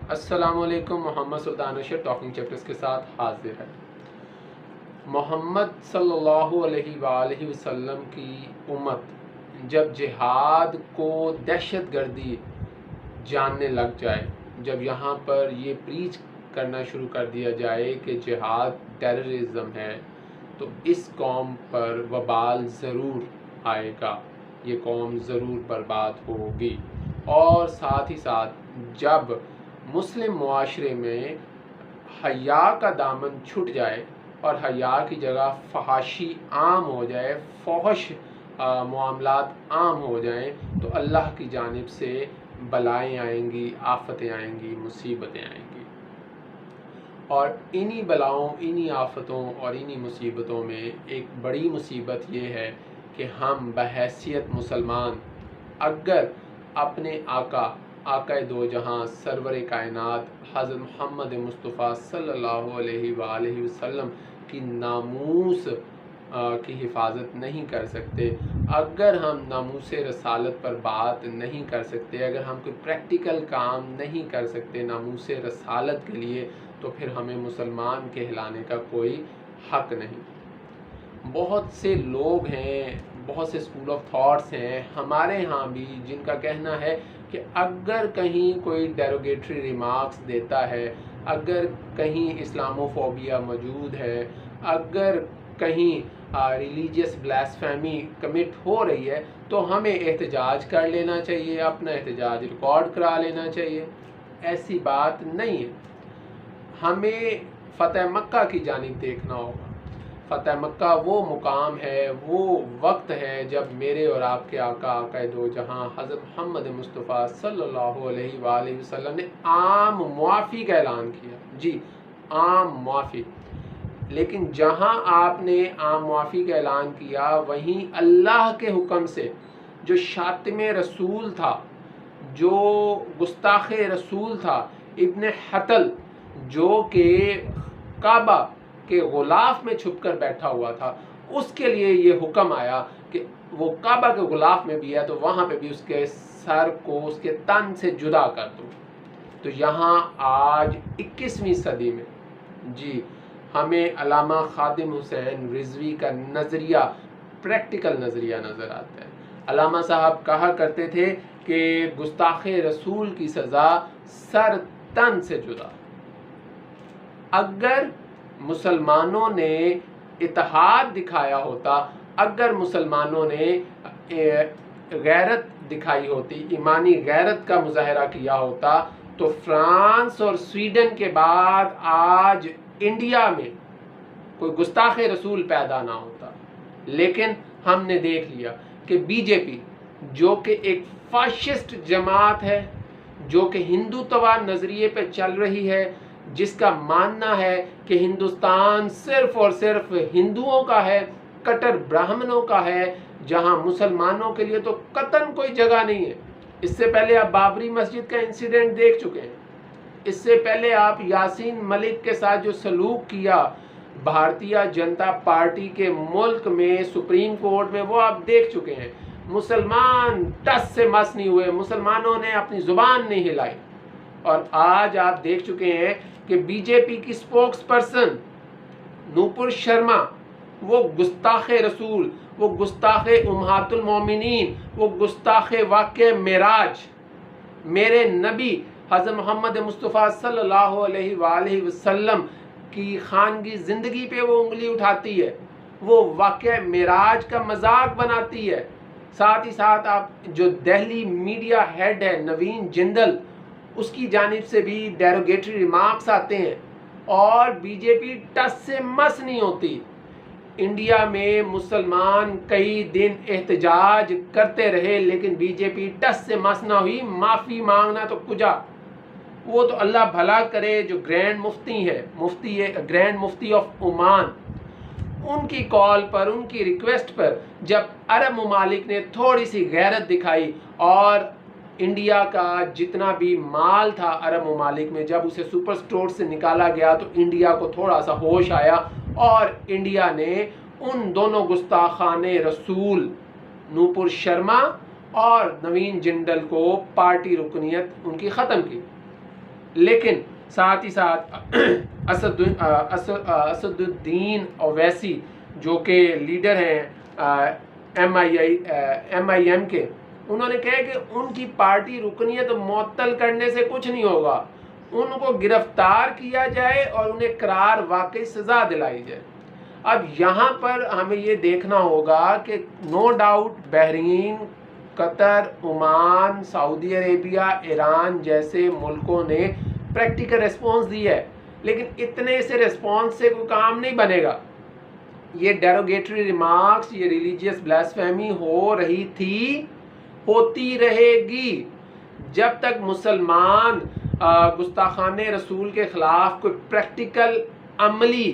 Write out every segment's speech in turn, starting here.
अस्सलामुअलैकुम। मोहम्मद सुल्तान अशर talking chapters के साथ हाजिर है। मोहम्मद सल्लल्लाहु अलैहि वसल्लम की उम्मत जब जिहाद को दहशतगर्दी जानने लग जाए, जब यहाँ पर ये प्रीच करना शुरू कर दिया जाए कि जिहाद टेररिज्म है, तो इस कौम पर वबाल ज़रूर आएगा, ये कौम ज़रूर बर्बाद होगी। और साथ ही साथ जब मुस्लिम मुआशरे में हया का दामन छूट जाए और हया की जगह फहाशी आम हो जाए, फहश मामलात आम हो जाएं, तो अल्लाह की जानिब से बलाएं आएंगी, आफतें आएंगी, मुसीबतें आएंगी। और इन्हीं बलाओं, इन्हीं आफतों और इन्हीं मुसीबतों में एक बड़ी मुसीबत ये है कि हम बहैसियत मुसलमान अगर अपने आका दो जहां सरवर कायनात हज़रत मोहम्मद मुस्तफ़ा सल्लल्लाहु अलैहि वसल्लम की नामूस की हिफाजत नहीं कर सकते, अगर हम नामूस रसालत पर बात नहीं कर सकते, अगर हम कोई प्रैक्टिकल काम नहीं कर सकते नामूस रसालत के लिए, तो फिर हमें मुसलमान कहलाने का कोई हक नहीं। बहुत से लोग हैं, बहुत से स्कूल ऑफ थॉट्स हैं हमारे यहाँ भी, जिनका कहना है कि अगर कहीं कोई डेरोगेटरी रिमार्क्स देता है, अगर कहीं इस्लामोफोबिया मौजूद है, अगर कहीं रिलीजियस ब्लास्फेमी कमिट हो रही है, तो हमें एहतजाज कर लेना चाहिए, अपना एहतजाज रिकॉर्ड करा लेना चाहिए। ऐसी बात नहीं है। हमें फ़तेह मक्का की जानिब देखना होगा। फ़तेह मक्का वो मुकाम है, वो वक्त है जब मेरे और आपके आका दो जहां हज़रत मोहम्मद मुस्तफ़ा सल्लल्लाहु अलैहि वसल्लम ने आम मुआफ़ी का ऐलान किया। जी, आम मुआफ़ी। लेकिन जहां आपने आम मुआफ़ी का ऐलान किया, वहीं अल्लाह के हुक्म से जो शातिम रसूल था, जो गुस्ताख़ रसूल था, इब्न हतल, जो कि काबा के गुलाफ में छुपकर बैठा हुआ था, उसके लिए ये हुक्म आया कि वो काबा के गुलाफ में भी है तो वहाँ पे भी उसके सर को उसके तन से जुदा कर दो। तो यहाँ आज 21वीं सदी में जी हमें अल्लामा खादिम हुसैन रिजवी का नज़रिया, प्रैक्टिकल नज़रिया नज़र आता है। अल्लामा साहब कहा करते थे कि गुस्ताखे रसूल की सज़ा सर तन से जुदा। अगर मुसलमानों ने इत्तेहाद दिखाया होता, अगर मुसलमानों ने गैरत दिखाई होती, ईमानी गैरत का मुजाहरा किया होता, तो फ्रांस और स्वीडन के बाद आज इंडिया में कोई गुस्ताख रसूल पैदा ना होता। लेकिन हमने देख लिया कि बीजेपी, जो कि एक फाशिस्ट जमात है, जो कि हिंदुत्व नज़रिए पे चल रही है, जिसका मानना है कि हिंदुस्तान सिर्फ और सिर्फ हिंदुओं का है, कट्टर ब्राह्मणों का है, जहां मुसलमानों के लिए तो कतन कोई जगह नहीं है। इससे पहले आप बाबरी मस्जिद का इंसिडेंट देख चुके हैं। इससे पहले आप यासीन मलिक के साथ जो सलूक किया भारतीय जनता पार्टी के मुल्क में, सुप्रीम कोर्ट में, वो आप देख चुके हैं। मुसलमान टस से मस नहीं हुए, मुसलमानों ने अपनी जुबान नहीं हिलाई। और आज आप देख चुके हैं कि बीजेपी की स्पोक्स पर्सन नूपुर शर्मा, वो गुस्ताखे रसूल, वो गुस्ताखे उम्महातुल मोमिनीन, वो गुस्ताखे वाक़े मेराज, मेरे नबी हज़रत मोहम्मद मुस्तफ़ा सल्लल्लाहु अलैहि वसल्लम की खानगी ज़िंदगी पे वो उंगली उठाती है, वो वाक़े मेराज का मजाक बनाती है। साथ ही साथ आप जो दिल्ली मीडिया हेड है नवीन जिंदल, उसकी जानिब से भी डेरोगेटरी रिमार्क्स आते हैं और बीजेपी टस से मस नहीं होती। इंडिया में मुसलमान कई दिन एहतजाज करते रहे, लेकिन बीजेपी टस से मस ना हुई। माफ़ी मांगना तो कुजा, वो तो अल्लाह भला करे जो ग्रैंड मुफ्ती है, ग्रैंड मुफ्ती ऑफ ओमान, उनकी कॉल पर, उनकी रिक्वेस्ट पर जब अरब ममालिक ने थोड़ी सी गैरत दिखाई और इंडिया का जितना भी माल था अरब ममालिक में, जब उसे सुपर स्टोर से निकाला गया, तो इंडिया को थोड़ा सा होश आया और इंडिया ने उन दोनों गुस्ताखाने रसूल नूपुर शर्मा और नवीन जिंदल को पार्टी रुकनियत उनकी ख़त्म की। लेकिन साथ ही साथ असदुद्दीन ओवैसी जो कि लीडर हैं MIM के, उन्होंने कहा कि उनकी पार्टी रुकनीत मुअत्तल करने से कुछ नहीं होगा, उनको गिरफ्तार किया जाए और उन्हें करार वाकई सज़ा दिलाई जाए। अब यहाँ पर हमें ये देखना होगा कि no doubt Bahrain, Qatar, Oman, Saudi Arabia, Iran जैसे मुल्कों ने प्रैक्टिकल रिस्पॉन्स दिया है, लेकिन इतने से रिस्पॉन्स से कोई काम नहीं बनेगा। ये डेरोगेटरी रिमार्क्स, ये रिलीजियस ब्लास्फेमी हो रही थी, होती रहेगी जब तक मुसलमान गुस्ताखाने रसूल के ख़िलाफ़ कोई प्रैक्टिकल अमली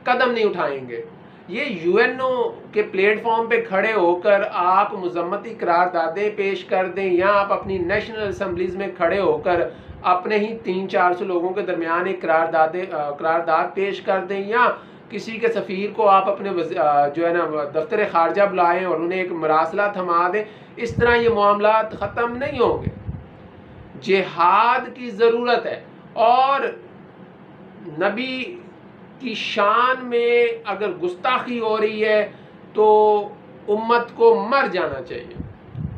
कदम नहीं उठाएंगे। ये UNO के प्लेटफॉर्म पे खड़े होकर आप मुज़म्मती करारदादें पेश कर दें, या आप अपनी नेशनल असम्बलीज़ में खड़े होकर अपने ही 300-400 लोगों के दरमियान एक करारदाद पेश कर दें, या किसी के सफ़ीर को आप अपने जो है ना दफ्तर ख़ारजा बुलाएं और उन्हें एक मरासला थमा दें, इस तरह ये मामलात ख़त्म नहीं होंगे। जिहाद की ज़रूरत है, और नबी की शान में अगर गुस्ताखी हो रही है तो उम्मत को मर जाना चाहिए,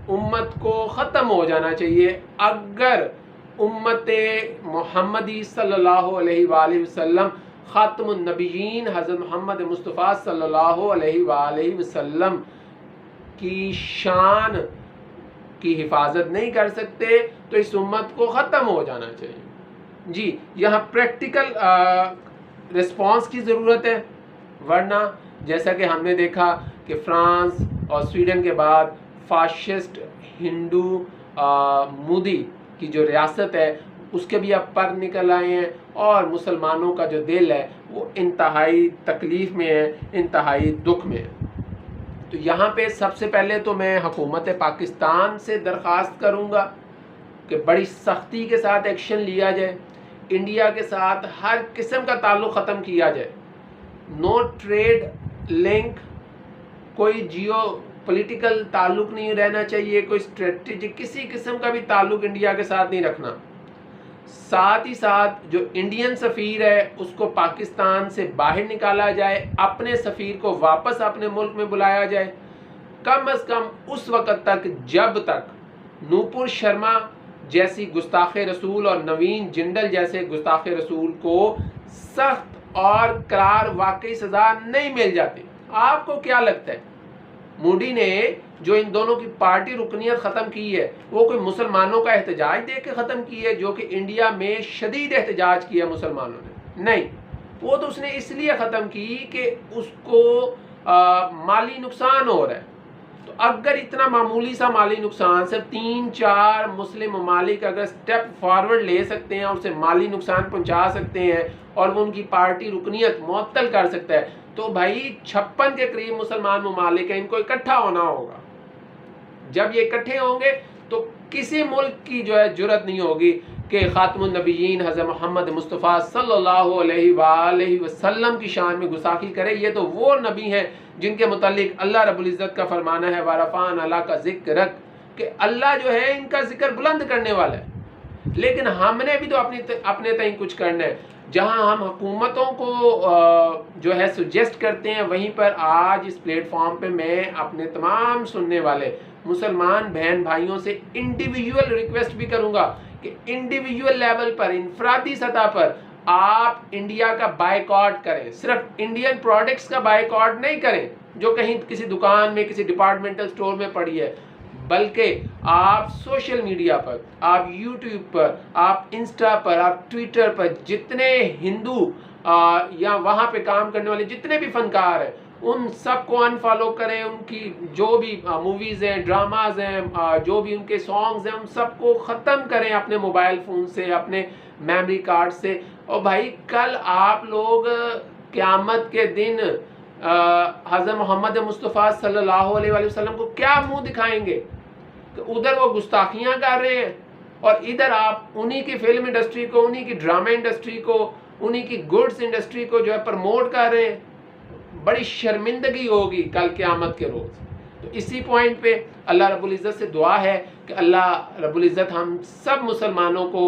उम्मत को ख़त्म हो जाना चाहिए। अगर उम्मत मोहम्मदी सल्लल्लाहु अलैहि वसल्लम ख़ातमुन नबिय्यीन हज़रत मोहम्मद मुस्तफ़ा सल्लल्लाहु अलैहि वसल्लम की शान की हिफाजत नहीं कर सकते तो इस उम्मत को ख़त्म हो जाना चाहिए। जी, यहाँ प्रैक्टिकल रिस्पॉन्स की ज़रूरत है, वरना जैसा कि हमने देखा कि फ्रांस और स्वीडन के बाद फाशिस्ट हिंदू मोदी की जो रियासत है उसके भी अब पर निकल आए हैं, और मुसलमानों का जो दिल है वो इंतहाई तकलीफ़ में है, इंतहाई दुख में है। तो यहाँ पे सबसे पहले तो मैं हुकूमत पाकिस्तान से दरख्वास्त करूँगा कि बड़ी सख्ती के साथ एक्शन लिया जाए, इंडिया के साथ हर किस्म का ताल्लुक़ ख़त्म किया जाए, नो ट्रेड लिंक, कोई जियो पॉलिटिकल ताल्लुक़ नहीं रहना चाहिए, कोई स्ट्रेटजिक किसी किस्म का भी ताल्लुक़ इंडिया के साथ नहीं रखना। साथ ही साथ जो इंडियन सफ़ीर है उसको पाकिस्तान से बाहर निकाला जाए, अपने सफ़ीर को वापस अपने मुल्क में बुलाया जाए, कम अज़ कम उस वक़्त तक जब तक नूपुर शर्मा जैसी गुस्ताखे रसूल और नवीन जिंदल जैसे गुस्ताखे रसूल को सख्त और करार वाकई सज़ा नहीं मिल जाती। आपको क्या लगता है, मोदी ने जो इन दोनों की पार्टी रुकनियत ख़त्म की है वो कोई मुसलमानों का एहतजाज देख के ख़त्म की है, जो कि इंडिया में शदीद एहतजाज किया मुसलमानों ने? नहीं, वो तो उसने इसलिए ख़त्म की कि उसको माली नुकसान हो रहा है। तो अगर इतना मामूली सा माली नुकसान सिर्फ 3-4 मुस्लिम ममालिक अगर स्टेप फॉरवर्ड ले सकते हैं और उसे माली नुकसान पहुंचा सकते हैं और वो उनकी पार्टी रुकनियत मुअत्तल कर सकता है, तो भाई 56 के करीब मुसलमान ममालिक हैं, इनको इकट्ठा होना होगा। जब ये इकट्ठे होंगे तो किसी मुल्क की जो है जुर्रत नहीं होगी कि खातमुन नबिय्यीन हज़रत मोहम्मद मुस्तफ़ा सल्लल्लाहु अलैहि वसल्लम की शान में गुस्ताखी करे। ये तो वो नबी हैं जिनके मुतालिक अल्लाह रब्बुल इज़्ज़त का फरमाना है वरफ़अन अल्लाह का ज़िक्र, कि अल्लाह जो है इनका जिक्र बुलंद करने वाला है। लेकिन हमने भी तो अपने तय कुछ करना है। जहां हम हुकूमतों को जो है सुजेस्ट करते हैं, वहीं पर आज इस प्लेटफॉर्म पे मैं अपने तमाम सुनने वाले मुसलमान बहन भाइयों से इंडिविजुअल रिक्वेस्ट भी करूंगा कि इंडिविजुअल लेवल पर, इनफरादी सतह पर आप इंडिया का बायकॉट करें। सिर्फ इंडियन प्रोडक्ट्स का बायकॉट नहीं करें जो कहीं किसी दुकान में, किसी डिपार्टमेंटल स्टोर में पड़ी है, बल्कि आप सोशल मीडिया पर, आप यूट्यूब पर, आप इंस्टा पर, आप ट्विटर पर जितने हिंदू या वहाँ पे काम करने वाले जितने भी फनकार हैं उन सबको अनफॉलो करें। उनकी जो भी मूवीज़ हैं, ड्रामाज हैं, जो भी उनके सॉन्ग्स हैं, उन सबको ख़त्म करें अपने मोबाइल फ़ोन से, अपने मेमोरी कार्ड से। और भाई कल आप लोग क़यामत के दिन हज़रत मोहम्मद मुस्तफ़ा सल्लल्लाहु अलैहि वसल्लम को क्या मुंह दिखाएंगे कि उधर वो गुस्ताखियाँ कर रहे हैं और इधर आप उन्हीं की फिल्म इंडस्ट्री को, उन्हीं की ड्रामा इंडस्ट्री को, उन्हीं की गुड्स इंडस्ट्री को जो है प्रमोट कर रहे हैं। बड़ी शर्मिंदगी होगी कल क़यामत के रोज़। तो इसी पॉइंट पे अल्लाह रब्बुल इज़्ज़त से दुआ है कि अल्लाह रब्बुल इज़्ज़त हम सब मुसलमानों को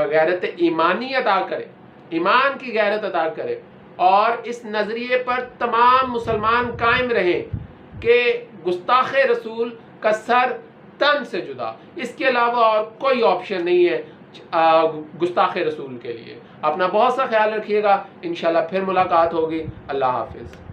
गैरत ईमानी अता करे, ईमान की गैरत अता करे और इस नज़रिए पर तमाम मुसलमान कायम रहें कि गुस्ताख़ रसूल का सर तन से जुदा, इसके अलावा और कोई ऑप्शन नहीं है गुस्ताख़ रसूल के लिए। अपना बहुत सा ख्याल रखिएगा, इंशाल्लाह फिर मुलाकात होगी। अल्लाह हाफ़िज़।